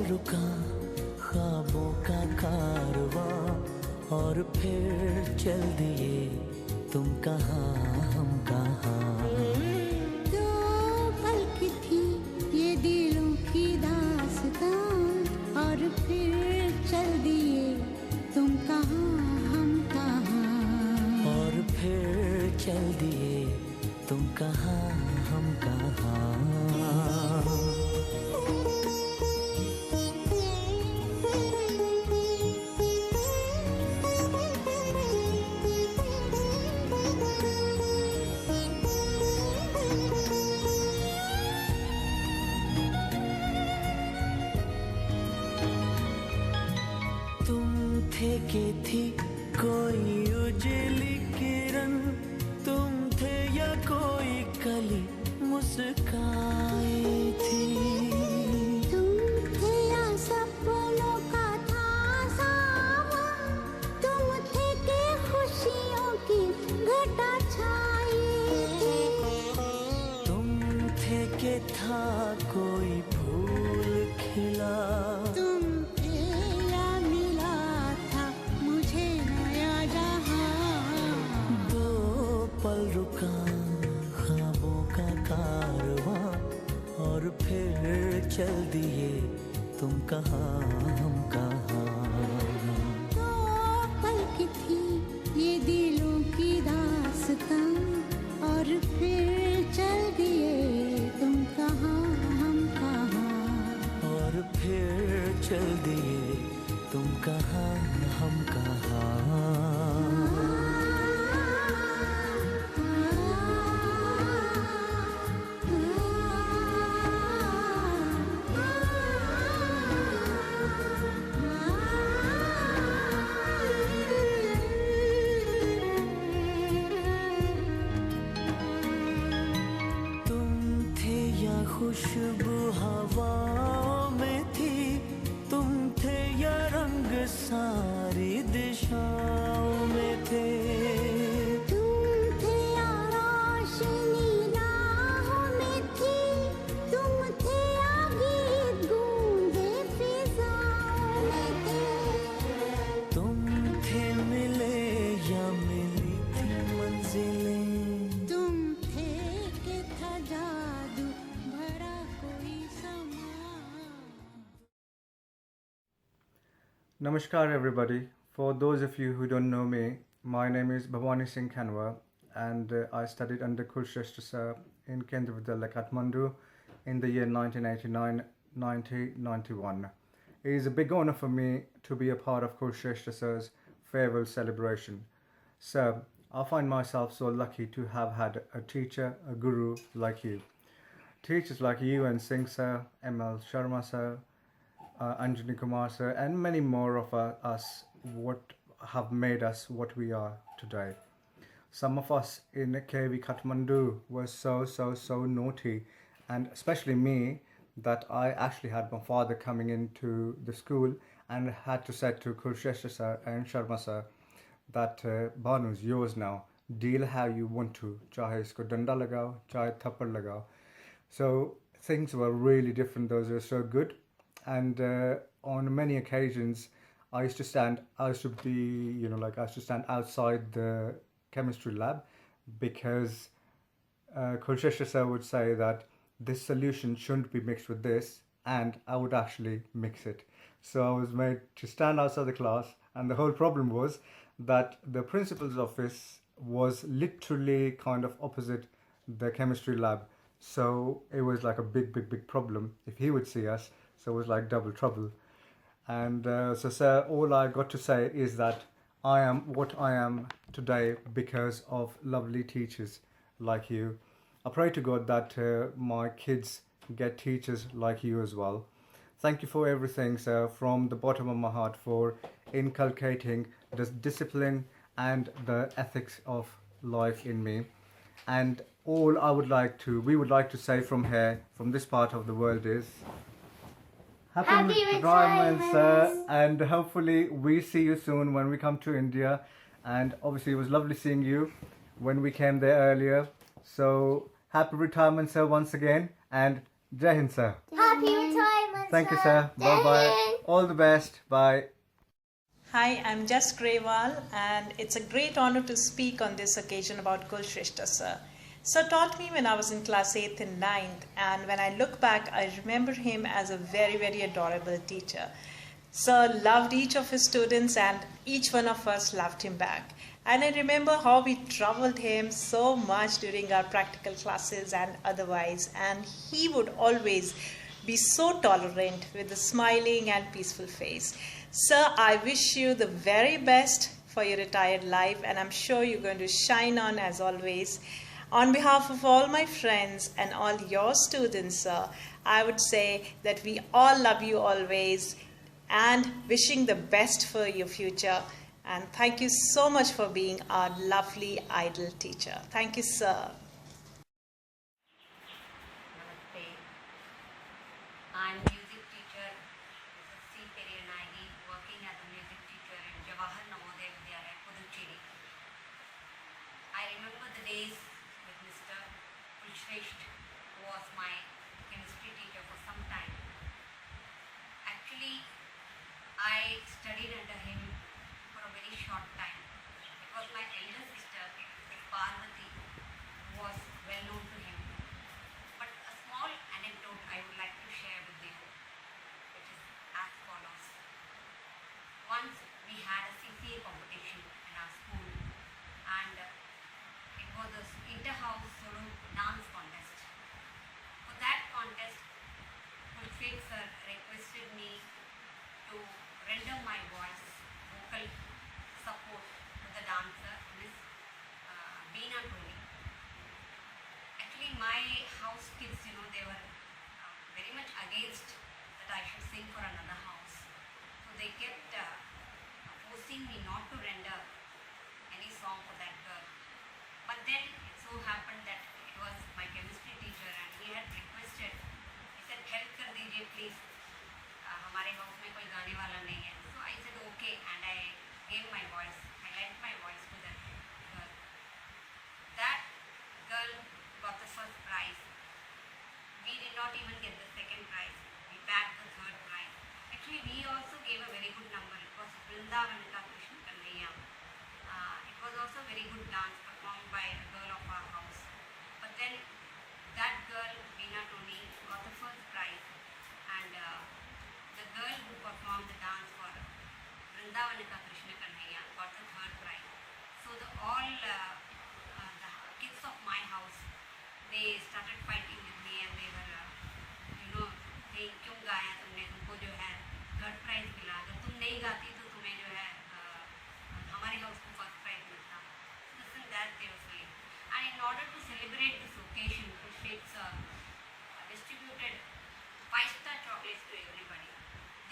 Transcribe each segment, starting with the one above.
रुका ख्वाबों का कारवां और फिर चल दिए तुम कहाँ हम कहाँ। दो पल की थी ये दिलों की दास्तां और फिर चल दिए तुम कहाँ हम कहाँ। और फिर चल दिए तुम कहाँ हम कहाँ। तुम थे कि थी कोई उजली किरण, तुम थे या कोई कली मुस्काई थी। तुम थे या सपनों का था सावन, तुम थे कि खुशियों की घटा छाई थी। तुम थे कि था कोई फूल खिला, तुम थे या मिला था मुझे नया जहां। दो पल रुका ख्वाबों का कारवां और फिर चल दिए तुम कहाँ हम कहाँ। दो पल की थी ये दिलों की दास्तां और फिर चल दिए तुम कहाँ हम कहाँ। और फिर चल दिए तुम कहाँ हम कहाँ। तुम थे या खुशबू हवाओं में थी, तुम थे या रंग सारी दिशाओं में थे। तुम थे या रोशनी राहों में थी, तुम थे या गीत गूंजे फिजाओं में थे। तुम थे मिले या मिली थी मंजिलें, तुम थे कि था जादू भरा कोई समा। Namaskar everybody. For those of you who don't know me, my name is Bhavani Singh Khanwa and I studied under Kurshrestha sir in Kendra Vidyalaya Kathmandu in the year 1989-1991. It is a big honor for me to be a part of Kurshrestha sir's farewell celebration. Sir, I find myself so lucky to have had a teacher, a guru like you. Teachers like you and Singh sir, ML Sharma sir, Anjani Kumar sir, and many more of us what have made us what we are today. Some of us in KV Kathmandu were so naughty, and especially me, that I actually had my father coming into the school and had to say to Kurshrestha sir and Sharma sir that Banu is yours now. Deal how you want to. Chahe isko danda lagao, chahe thappad lagao. So things were really different. Those were so good. And on many occasions, I used to stand outside the chemistry lab because Kurshrestha sir would say that this solution shouldn't be mixed with this, and I would actually mix it. So I was made to stand outside the class, and the whole problem was that the principal's office was literally kind of opposite the chemistry lab. So it was like a big problem if he would see us. So it was like double trouble. And so sir, all I got to say is that I am what I am today because of lovely teachers like you. I pray to God that my kids get teachers like you as well. Thank you for everything, sir, from the bottom of my heart, for inculcating the discipline and the ethics of life in me. And all we would like to say from here, from this part of the world, is Happy retirement, sir, and hopefully we see you soon when we come to India. And obviously it was lovely seeing you when we came there earlier. So happy retirement, sir, once again, and Jai Hind, sir. Happy retirement. Thank you, sir. Bye bye. All the best. Bye. Hi, I'm Jess Grewal, and it's a great honor to speak on this occasion about Kulshrestha sir. Sir taught me when I was in class 8th and 9th, and when I look back, I remember him as a very, very adorable teacher. Sir loved each of his students, and each one of us loved him back. And I remember how we troubled him so much during our practical classes and otherwise, and he would always be so tolerant with a smiling and peaceful face. Sir, I wish you the very best for your retired life, and I'm sure you're going to shine on as always. On behalf of all my friends and all your students, sir, I would say that we all love you always and wishing the best for your future. And thank you so much for being our lovely idol teacher. Thank you, sir. Namaste. I'm music teacher Mrs. C. Periyanagi, working as a music teacher in Jawahar Navodaya Vidyalaya, Puducherry. I remember the days with Mr. Kulshresht, who was my chemistry teacher for some time. Actually, I studied under him for a very short time. It was my elder sister, Parvati, who was well known to him. But a small anecdote I would like to share with you, which is as follows. Once we had a CCA competition in our school, and it was a inter-house solo dance contest. For that contest, Kulshresht sir requested me to render my voice, vocal support to the dancer, Miss Beena Tony. Actually, my house kids, they were very much against that I should sing for another house. So they kept forcing me not to render any song for that girl. But then it so happened that it was my chemistry teacher and he had requested, he said, help kar dijiye please. हमारे house में कोई गाने वाला नहीं है. So I said okay, and I gave my voice. I lent my voice to that girl. That girl got the first prize. We did not even get the second prize. We bagged the third prize. Actually, we also gave a very good number. It was Vrindavanaka Krishna Kanhaiya. It was also a very good dance performed by a girl of our house. But then that girl, Beena Tony, got the first prize. And the girl who performed the dance for Vrindavanaka Krishna Kanhaiya got the third prize. So all the kids of my house, they started fighting with me and they were, saying, क्यों गाया तुमने, तुमको जो है third prize मिला, अगर तुम नहीं गाती तो तुम्हें जो है हमारे हाउस को फर्स्ट प्राइज मिलता. This and that they were saying. And in order to celebrate this occasion, Kulshresht distributed 5-star chocolates to everybody.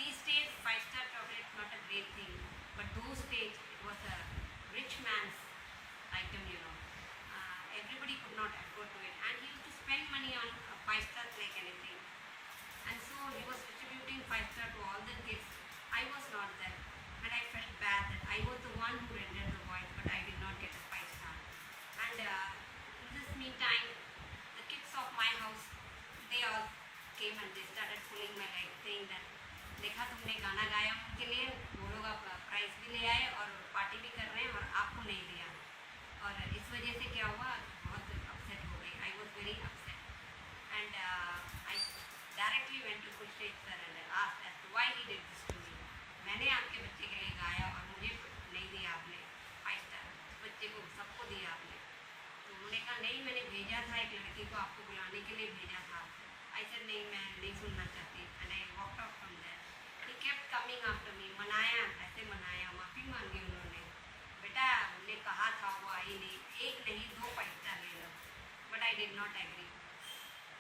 These days, 5-star chocolate is not a great thing, but those days it was a rich man's item, everybody could not afford to it, and he used to spend money on 5-stars like anything. And so he was distributing 5-star to all the kids. I was not there, and I felt bad that I was the one who rendered the voice, but I did not get a 5-star. And in this meantime, the kids of my house, they all came and they started pulling my leg, saying that देखा तुमने गाना गाया उनके लिए, वो लोग आप prize भी ले आए और पार्टी भी कर रहे हैं और आपको नहीं दिया. और इस वजह से क्या हुआ, बहुत अपसेट हो गई. I was very upset and I directly went to Kulshresht sir and asked as to why he did this to me. मैंने आपके बच्चे के लिए गाया और मुझे नहीं दिया आपने 5-star, बच्चे को सबको दिया आपने. तो उन्होंने कहा नहीं, मैंने भेजा था एक लड़की को आपको बुलाने के लिए भेजा था. आई सेड नहीं, मैं नहीं सुनना चाहती. And I walked out from there. He kept coming after me. मनाया, ऐसे मनाया, माफ़ी मांगी उन्होंने. बेटा उन्होंने कहा था, वो आई नहीं, एक नहीं 2 5-star ले लो. But I did not agree.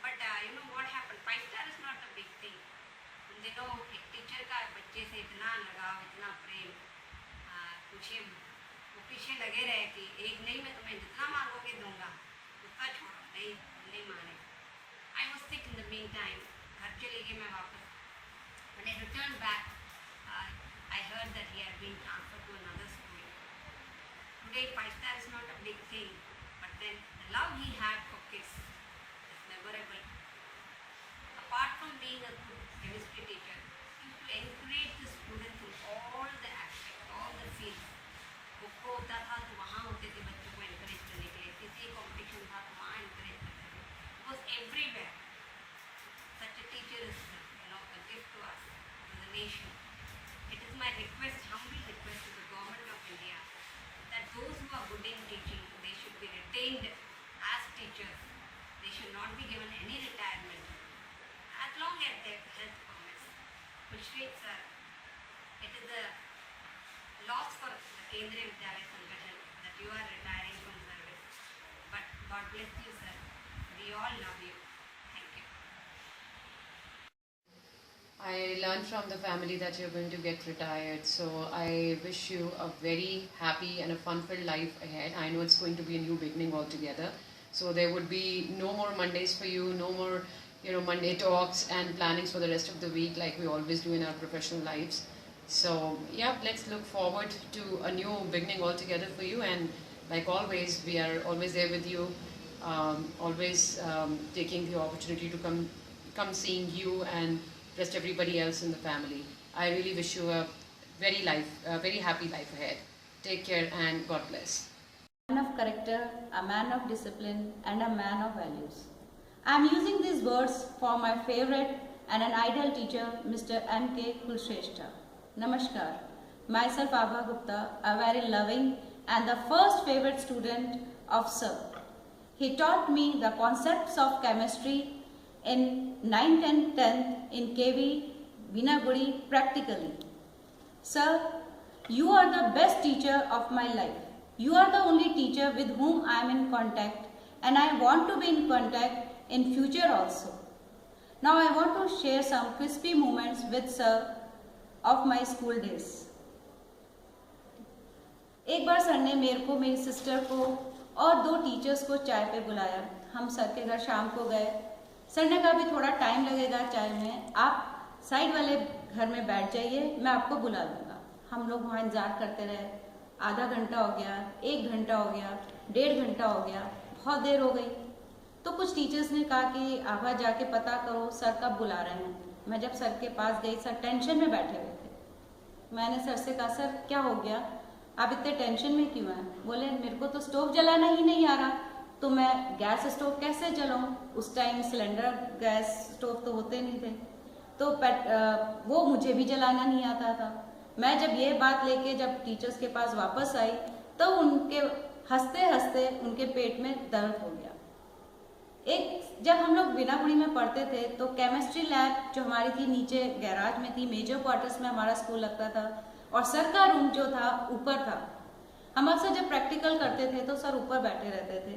But what happened, 5-star is not a big thing. उन दिनों एक टीचर का बच्चे से इतना लगाव, इतना प्रेम, वो पीछे लगे रहे कि एक नहीं, मैं तुम्हें जितना मांगोगे दूंगा, उसका छोड़ो, नहीं माने. I was sick in the mean time. घर चली गई मैं वापस. When I returned back, I heard that he had been transferred to another school. Today 5-star is not a big thing, but then the love he had for kids is memorable. Apart from being a good chemistry teacher, used to encourage the students in all the aspects, all the fields. खो होता था तो वहाँ होते थे बच्चों को encourage करने के लिए, किसी competition था तो वहाँ encourage करते थे. Because everywhere, such a teacher is, a gift to us, to the nation. It is my request, humble request to the government of India, that those who are good in teaching, they should be retained as teachers. They should not be given any retirement as long as their health permits. Kushreet sir, it is a loss for the Kendriya Vidyalaya Sangathan that you are retiring from service. But God bless you sir. We all love you. Thank you. I learned from the family that you're going to get retired, so I wish you a very happy and a fun-filled life ahead. I know it's going to be a new beginning altogether, so there would be no more Mondays for you, no more Monday talks and plannings for the rest of the week like we always do in our professional lives. So yeah, let's look forward to a new beginning altogether for you, and like always, we are always there with you, always taking the opportunity to come seeing you and rest everybody else in the family. I really wish you a very happy life ahead. Take care and God bless. A man of character, a man of discipline, and a man of values. I am using these words for my favorite and an ideal teacher, Mr. M.K. Kulshrestha. Namaskar. Myself Abha Gupta, a very loving and the first favorite student of Sir. He taught me the concepts of chemistry in 9th and 10th in KV Vinaguri practically. Sir, you are the best teacher of my life. You are the only teacher with whom I am in contact, and I want to be in contact in future also. Now I want to share some crispy moments with Sir of my school days. एक बार sir ने मेरे को, मेरी sister को और 2 teachers को चाय पे बुलाया. हम सर के घर शाम को गए. सर ने कहा भी थोड़ा टाइम लगेगा चाय में, आप साइड वाले घर में बैठ जाइए, मैं आपको बुला दूंगा. हम लोग वहाँ इंतज़ार करते रहे. आधा घंटा हो गया, 1 घंटा हो गया, 1.5 घंटा हो गया, बहुत देर हो गई. तो कुछ टीचर्स ने कहा कि आभा जाके पता करो सर कब बुला रहे हैं. मैं जब सर के पास गई, सर टेंशन में बैठे हुए थे. मैंने सर से कहा सर क्या हो गया, आप इतने टेंशन में क्यों हैं? बोले मेरे को तो स्टोव जलाना ही नहीं आ रहा, तो मैं गैस स्टोव कैसे जलाऊं? उस टाइम सिलेंडर गैस स्टोव तो होते नहीं थे, तो वो मुझे भी जलाना नहीं आता था. मैं जब ये बात लेके जब टीचर्स के पास वापस आई तो उनके हंसते हंसते उनके पेट में दर्द हो गया. एक जब हम लोग वीनागुड़ी में पढ़ते थे तो केमिस्ट्री लैब जो हमारी थी नीचे गैराज में थी, मेजर क्वार्टर्स में हमारा स्कूल लगता था, और सर का रूम जो था ऊपर था. हम अक्सर जब प्रैक्टिकल करते थे तो सर ऊपर बैठे रहते थे.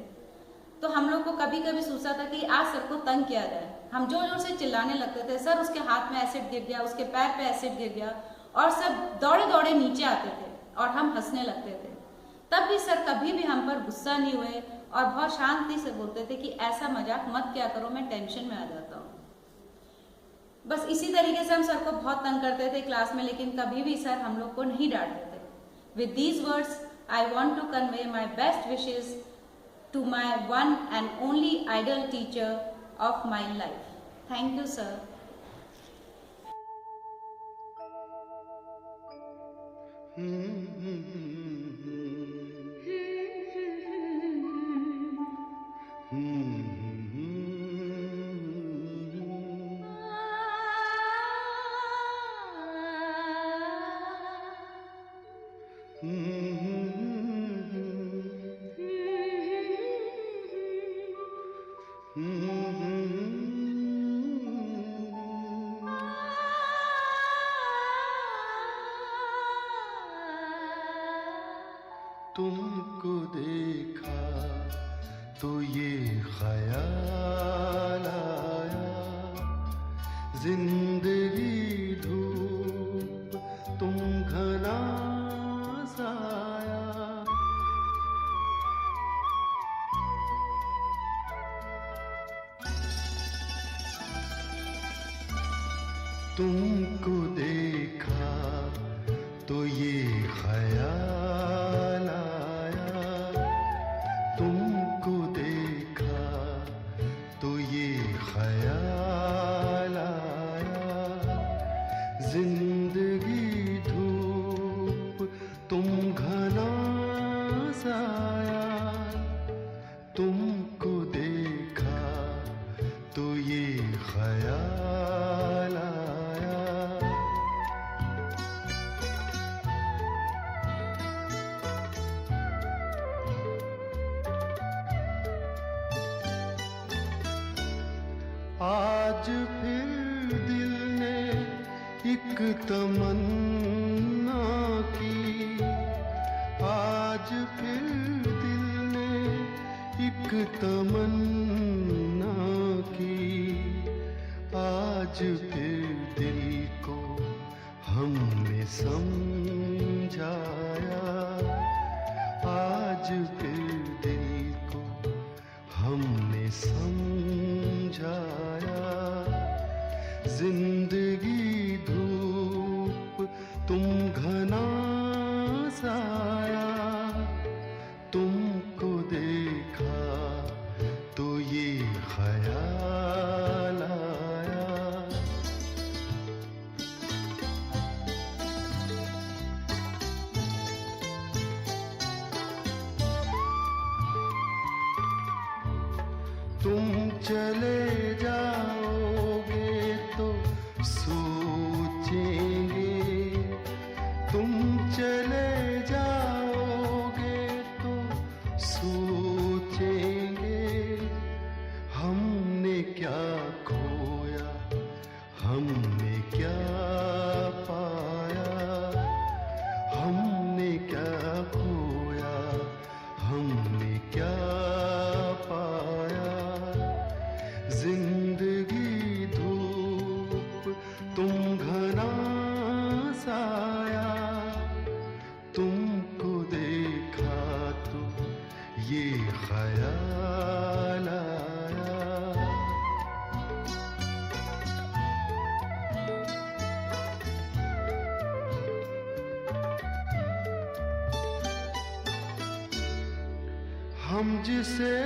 तो हम लोग को कभी कभी सोचा था कि आज सर को तंग किया जाए. हम जोर जोर से चिल्लाने लगते थे, सर उसके हाथ में एसिड गिर गया, उसके पैर पे एसिड गिर गया, और सब दौड़े दौड़े नीचे आते थे और हम हंसने लगते थे. तब भी सर कभी भी हम पर गुस्सा नहीं हुए और बहुत शांति से बोलते थे कि ऐसा मजाक मत किया करो, मैं टेंशन में आ जाता हूँ. बस इसी तरीके से हम सर को बहुत तंग करते थे क्लास में, लेकिन कभी भी सर हम लोग को नहीं डांटते थे. With these words I want to convey my best wishes to my one and only ideal teacher of my life. Thank you, sir. तुमको देखा तो ये ख्याल आया, जिंदगी धूप तुम घना साया. तुमको देखा तो ये ख्याल आया, तुमको देखा तो ये ख्याल आया, तुमको देखा तो ये ख्याल आया। आज फिर दिल ने एक तमन्ना की, आज फिर दिल ने एक तमन्ना की, आज फिर दिल को हमने समझाया, आज फिर दिल को हमने समझाया। जिंदगी धूप तुम घना साया, तुमको देखा तो ये ख्याल आया। तुम चले जाओगे तो सोचेंगे, तुम चले जाओगे तो सोचेंगे, हमने क्या खोया हमने क्या पाया, हमने क्या खोया हमने क्या पाया। जिंदगी धूप तुम घना साया, तुमको देखा तो ये ख्याल आया। हम जिसे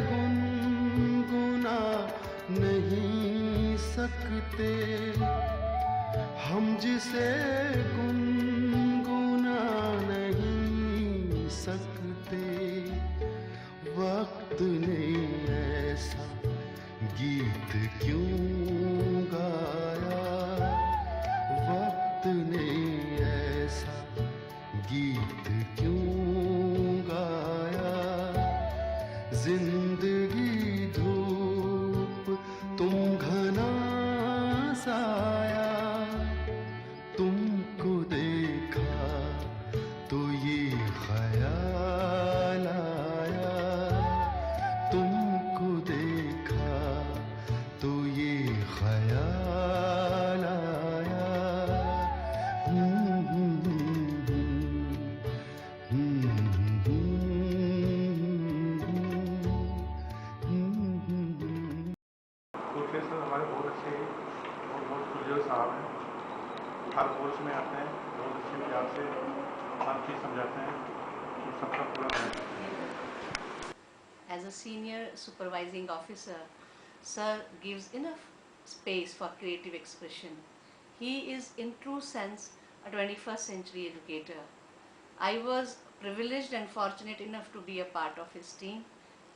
गुनगुना नहीं सकते, हम जिसे गुनगुना नहीं सकते, वक्त ने ऐसा गीत क्यों गाया, वक्त ने ऐसा गीत क्यों गाया। जिंदगी धूप तुम घना साया, तुमको देखा तो ये ख्याल आया, तुमको देखा तो ये ख्याल आया। प्रोफेसर हमारे बहुत अच्छे और बहुत खुले साहब हैं, हर कोर्स में आते हैं, बहुत अच्छे प्यार से हर चीज़ समझाते हैं, तो सबका पूरा है। As a senior supervising officer, Sir gives enough space for creative expression. He is in true sense a 21st century educator. I was privileged and fortunate enough to be a part of his team.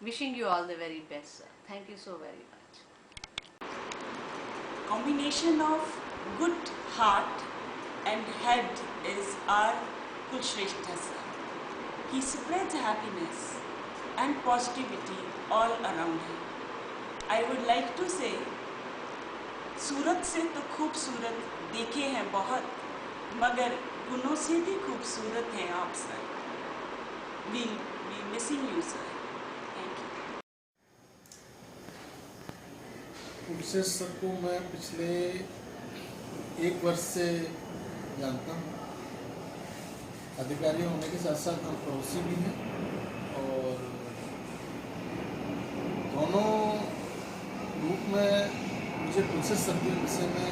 Wishing you all the very best, sir. Thank you so very much. Combination of good heart and head is our Kulshrestha sir. He spreads happiness and positivity all around him. I would like to say, सूरत से तो खूबसूरत देखे हैं बहुत, मगर गुणों से भी खूबसूरत हैं आप sir. We'll be missing you sir. Thank you. Kulshreshtha sir को मैं पिछले 1 वर्ष से जानता हूँ। अधिकारी होने के साथ साथ हम पड़ोसी भी हैं और दोनों रूप में मुझे कुलश्रेष्ठ सर के विषय में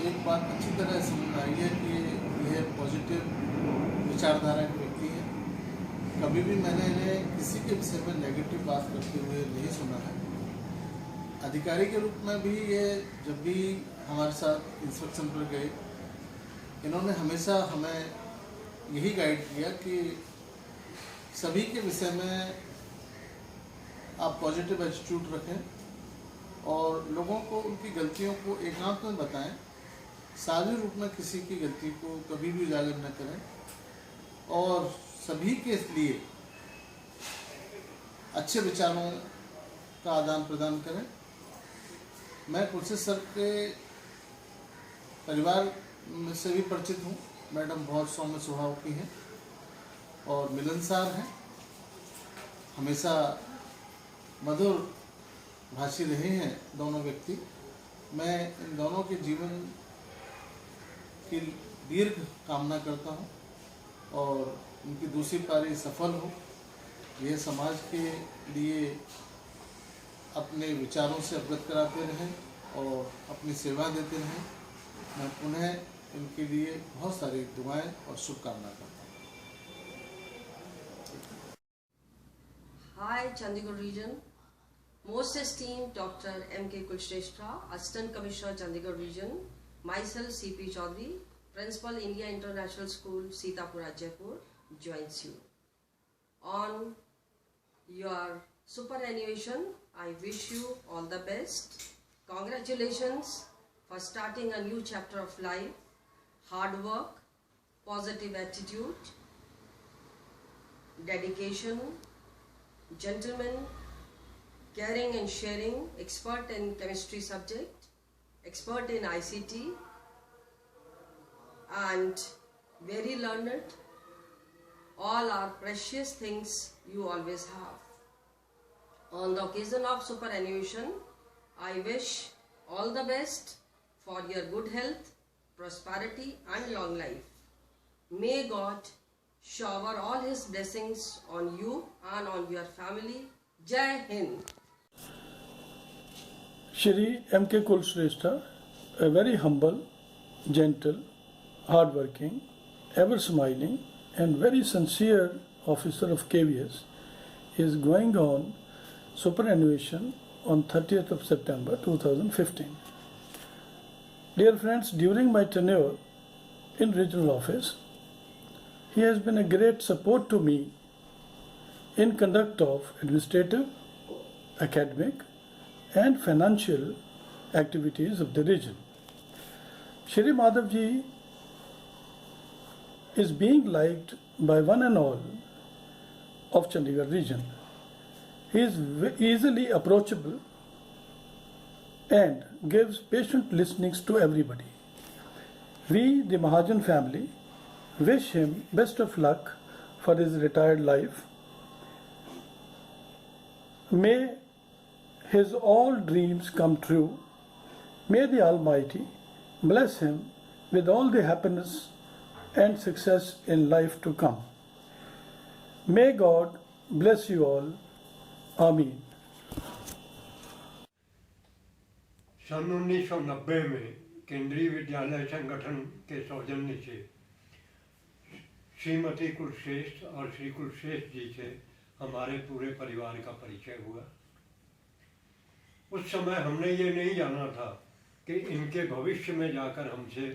एक बात अच्छी तरह समझ आई है कि यह पॉजिटिव विचारधारा के व्यक्ति है। कभी भी मैंने इन्हें किसी के विषय में नेगेटिव बात करते हुए नहीं सुना है। अधिकारी के रूप में भी ये जब भी हमारे साथ इंस्पेक्शन पर गए, इन्होंने हमेशा हमें यही गाइड किया कि सभी के विषय में आप पॉजिटिव एटीट्यूड रखें और लोगों को उनकी गलतियों को एकांत में बताएं, सार्वजनिक रूप में किसी की गलती को कभी भी उजागर न करें और सभी के लिए अच्छे विचारों का आदान प्रदान करें। मैं कुलश्रेष्ठ सर के परिवार से भी परिचित हूँ। मैडम बहुत सौम्य स्वभाव की हैं और मिलनसार हैं, हमेशा मधुर भाषी रहे हैं दोनों व्यक्ति। मैं इन दोनों के जीवन की दीर्घ कामना करता हूँ और उनकी दूसरी पारी सफल हो। यह समाज के लिए अपने विचारों से अवगत कराते रहें और अपनी सेवा देते रहें। मैं पुनः इनके लिए बहुत सारी दुआएं और शुभकामनाएं करता हूँ। Hi, Chandigarh region. Most esteemed Dr. M.K. Kulshrestha, Assistant Commissioner, Chandigarh region. Myself, C.P. Chaudhary, Principal, India International School, Sitapur, Jaipur, joins you. On your superannuation, I wish you all the best. Congratulations for starting a new chapter of life. Hard work, positive attitude, dedication, gentleman, caring and sharing, expert in chemistry subject, expert in ICT, and very learned. All are precious things you always have. On the occasion of superannuation, I wish all the best for your good health, prosperity and long life. May God shower all His blessings on you and on your family. Jai Hind. Shri M.K. Kulshrestha, a very humble, gentle, hard-working, ever-smiling and very sincere officer of KVS, is going on superannuation on 30th of September 2015. Dear friends, during my tenure in regional office, he has been a great support to me in conduct of administrative, academic and financial activities of the region. Shri Madhavji is being liked by one and all of Chandigarh region. He is easily approachable and gives patient listenings to everybody. We, the Mahajan family, wish him best of luck for his retired life. May his all dreams come true. May the Almighty bless him with all the happiness and success in life to come. May God bless you all. Amin. सन 1990 में केंद्रीय विद्यालय संगठन के सौजन्य से श्रीमती कुलश्रेष्ठ और श्री कुलश्रेष्ठ जी से हमारे पूरे परिवार का परिचय हुआ। उस समय हमने ये नहीं जाना था कि इनके भविष्य में जाकर हमसे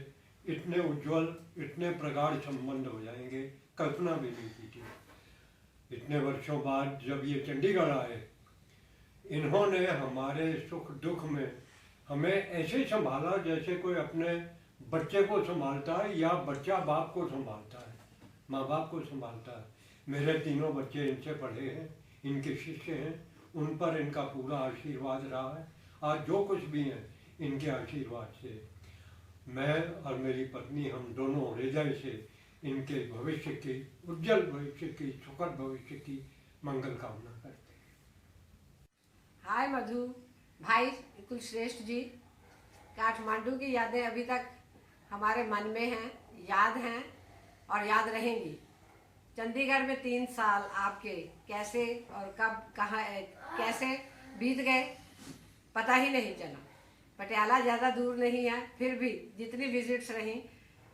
इतने उज्जवल, इतने प्रगाढ़ संबंध हो जाएंगे, कल्पना भी नहीं की थी। इतने वर्षों बाद जब ये चंडीगढ़ आए, इन्होंने हमारे सुख दुख में हमें ऐसे संभाला जैसे कोई अपने बच्चे को संभालता है या बच्चा बाप को संभालता है, माँ बाप को संभालता है। मेरे तीनों बच्चे इनसे पढ़े हैं, इनके शिष्य हैं, उन पर इनका पूरा आशीर्वाद रहा है। आज जो कुछ भी हैं इनके आशीर्वाद से मैं और मेरी पत्नी, हम दोनों हृदय से इनके भविष्य की, उज्जवल भविष्य की, सुखद भविष्य की मंगल कामना करते हैं। हाय मधु भाई कुलश्रेष्ठ जी, काठमांडू की यादें अभी तक हमारे मन में हैं, याद हैं और याद रहेंगी। चंडीगढ़ में 3 साल आपके कैसे और कब कहाँ कैसे बीत गए पता ही नहीं चला। पटियाला ज़्यादा दूर नहीं है, फिर भी जितनी विजिट्स रहीं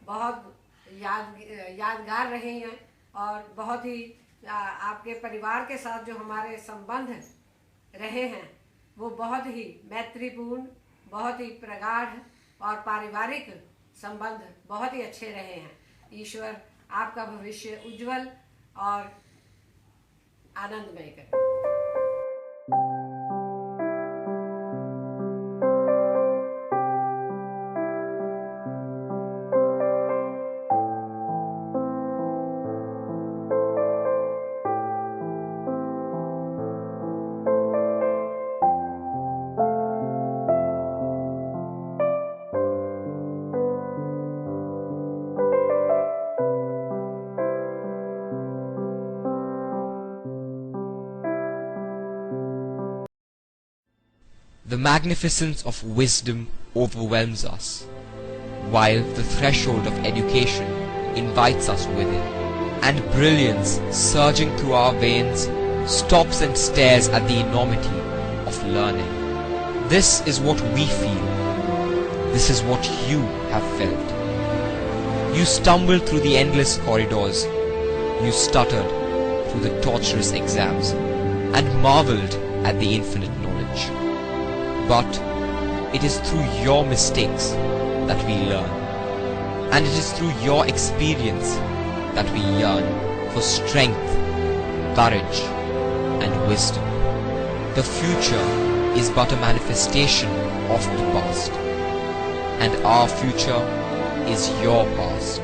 बहुत यादगार रही हैं और बहुत ही आपके परिवार के साथ जो हमारे संबंध रहे हैं वो बहुत ही मैत्रीपूर्ण, बहुत ही प्रगाढ़ और पारिवारिक संबंध बहुत ही अच्छे रहे हैं। ईश्वर आपका भविष्य उज्जवल और आनंदमय करें। The magnificence of wisdom overwhelms us, while the threshold of education invites us within, and brilliance surging through our veins stops and stares at the enormity of learning. This is what we feel. This is what you have felt. You stumbled through the endless corridors. You stuttered through the torturous exams and marveled at the infinite knowledge. But it is through your mistakes that we learn, and it is through your experience that we yearn for strength, courage, and wisdom. The future is but a manifestation of the past, and our future is your past.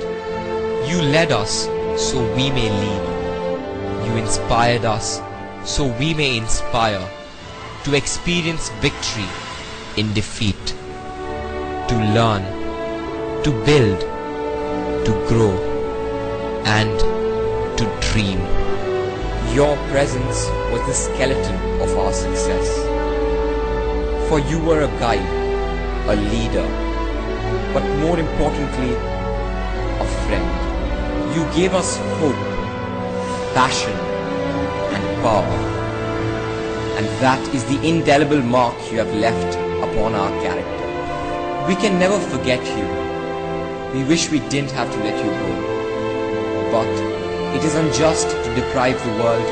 You led us so we may lead. You inspired us so we may inspire, to experience victory in defeat, to learn, to build, to grow, and to dream. Your presence was the skeleton of our success. For you were a guide, a leader, but more importantly, a friend. You gave us hope, passion, and power. And that is the indelible mark you have left upon our character. We can never forget you. We wish we didn't have to let you go. But it is unjust to deprive the world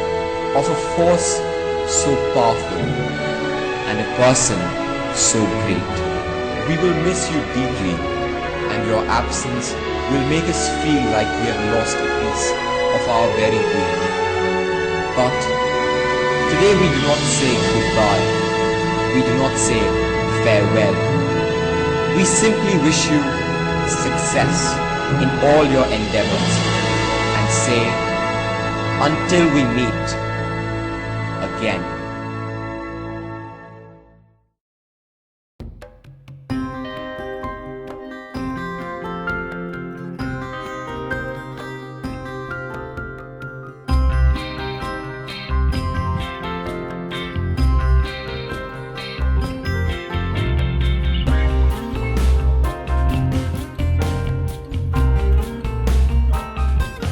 of a force so powerful and a person so great. We will miss you deeply, and your absence will make us feel like we have lost a piece of our very being. But today we do not say goodbye. We do not say farewell. We simply wish you success in all your endeavors and say, until we meet again.